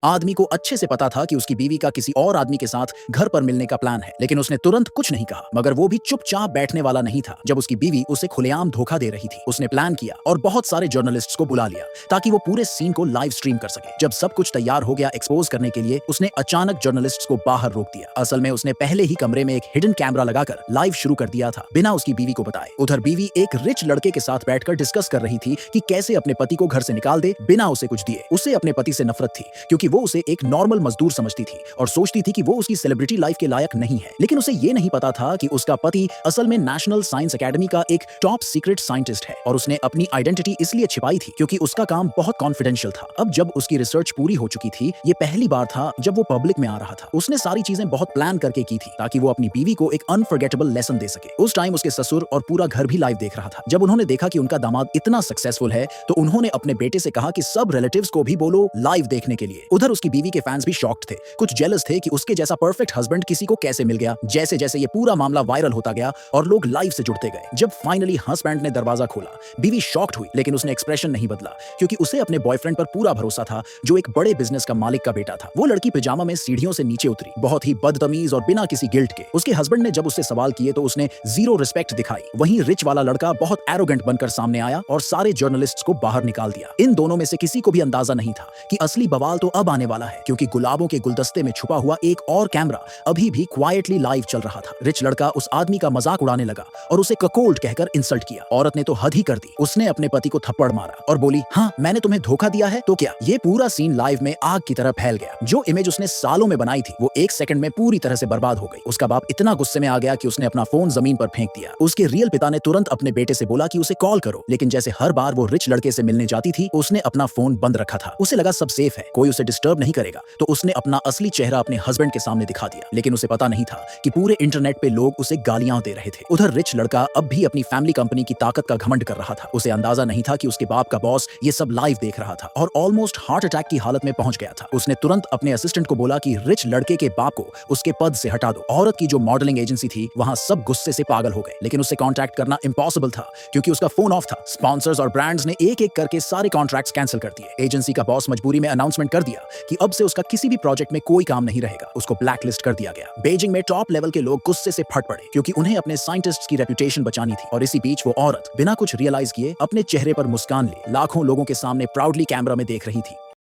आदमी को अच्छे से पता था कि उसकी बीवी का किसी और आदमी के साथ घर पर मिलने का प्लान है, लेकिन उसने तुरंत कुछ नहीं कहा। मगर वो भी चुपचाप बैठने वाला नहीं था जब उसकी बीवी उसे खुलेआम धोखा दे रही थी। उसने प्लान किया और बहुत सारे जर्नलिस्ट्स को बुला लिया ताकि वो पूरे सीन को लाइव स्ट्रीम कर सके। जब सब कुछ तैयार हो गया एक्सपोज करने के लिए, उसने अचानक जर्नलिस्ट्स को बाहर रोक दिया। असल में उसने पहले ही कमरे में एक हिडन कैमरा लगाकर लाइव शुरू कर दिया था, बिना उसकी बीवी को बताए। उधर बीवी एक रिच लड़के के साथ बैठकर डिस्कस कर रही थी कि कैसे अपने पति को घर से निकाल दे बिना उसे कुछ दिए। उसे अपने पति से नफरत थी क्योंकि वो उसे एक नॉर्मल मजदूर समझती थी और सोचती थी कि वो उसकी सेलिब्रिटी लाइफ के लायक नहीं है। लेकिन उसे ये नहीं पता था कि उसका पति असल में नेशनल साइंस एकेडमी का एक टॉप सीक्रेट साइंटिस्ट है और उसने अपनी आइडेंटिटी इसलिए छिपाई थी क्योंकि उसका काम बहुत कॉन्फिडेंशियल था। अब जब उसकी रिसर्च पूरी हो चुकी थी, ये पहली बार था जब वो पब्लिक में आ रहा था। उसने सारी चीजें बहुत प्लान करके की थी ताकि वो अपनी बीवी को एक अनफॉरगेटेबल लेसन दे सके। उस टाइम उसके ससुर और पूरा घर भी लाइव देख रहा था। जब उन्होंने देखा कि उनका दामाद इतना सक्सेसफुल है तो उन्होंने अपने बेटे से कहा कि सब रिलेटिव्स को भी बोलो लाइव देखने के लिए। उधर उसकी बीवी के फैंस भी शॉक्ड थे, कुछ जेलस थे कि उसके जैसा परफेक्ट हस्बैंड किसी को कैसे मिल गया। जैसे जैसे ये पूरा मामला वायरल होता गया और लोग लाइव से जुड़ते गए, जब फाइनली हस्बैंड ने दरवाजा खोला, बीवी शॉक्ड हुई, लेकिन उसने एक्सप्रेशन नहीं बदला क्योंकि उसे अपने बॉयफ्रेंड पर पूरा भरोसा था जो एक बड़े बिजनेस का मालिक का बेटा था। वो लड़की पिजामा में सीढ़ियों से नीचे उतरी, बहुत ही बदतमीज और बिना किसी गिल्ट के। उसके हस्बैंड ने जब उससे सवाल किए तो उसने जीरो रिस्पेक्ट दिखाई। वहीं रिच वाला लड़का बहुत एरोगेंट बनकर सामने आया और सारे जर्नलिस्ट्स को बाहर निकाल दिया। इन दोनों में से किसी को भी अंदाजा नहीं था कि असली बवाल तो अब आने वाला है, क्योंकि गुलाबों के गुलदस्ते में छुपा हुआ एक और कैमरा अभी भी क्वाइटली लाइव चल रहा था। रिच लड़का उस आदमी का मजाक उड़ाने लगा और उसे ककोल्ड कहकर इंसल्ट किया। औरत ने तो हद ही कर दी। उसने अपने पति को थप्पड़ मारा और बोली, हाँ मैंने तुम्हें धोखा दिया है तो क्या। ये पूरा सीन लाइव में आग की तरह फैल गया। जो इमेज उसने सालों में बनाई थी वो एक सेकंड में पूरी तरह से बर्बाद हो गई। उसका बाप इतना गुस्से में आ गया कि उसने अपना फोन जमीन पर फेंक दिया। उसके रियल पिता ने तुरंत अपने बेटे से बोला कि उसे कॉल करो, लेकिन जैसे हर बार वो रिच लड़के से मिलने जाती थी उसने अपना फोन बंद रखा था। उसे लगा सब सेफ है, कोई उसे डिस्टर्ब नहीं करेगा, तो उसने अपना असली चेहरा अपने हस्बैंड के सामने दिखा दिया। लेकिन उसे पता नहीं था कि पूरे इंटरनेट पे लोग उसे गालियां दे रहे थे। उधर रिच लड़का अब भी अपनी फैमिली कंपनी की ताकत का घमंड कर रहा था। उसे अंदाजा नहीं था कि उसके बाप का बॉस ये सब लाइव देख रहा था और ऑलमोस्ट हार्ट अटैक की हालत में पहुंच गया था। उसने तुरंत अपने असिस्टेंट को बोला कि रिच लड़के के बाप को उसके पद से हटा दो। औरत की जो मॉडलिंग एजेंसी थी वहां सब गुस्से से पागल हो गए, लेकिन उससे कॉन्टैक्ट करना इम्पॉसिबल था क्योंकि उसका फोन ऑफ था। स्पॉन्सर्स और ब्रांड्स ने एक एक करके सारे कॉन्ट्रैक्ट्स कैंसिल कर दिए। एजेंसी का बॉस मजबूरी में अनाउंसमेंट कर दिया कि अब से उसका किसी भी प्रोजेक्ट में कोई काम नहीं रहेगा। उसको ब्लैकलिस्ट कर दिया गया। बीजिंग में टॉप लेवल के लोग गुस्से से फट पड़े क्योंकि उन्हें अपने साइंटिस्ट्स की रेपुटेशन बचानी थी। और इसी बीच वो औरत बिना कुछ रियलाइज किए अपने चेहरे पर मुस्कान ले लाखों लोगों के सामने प्राउडली कैमरा में देख रही थी।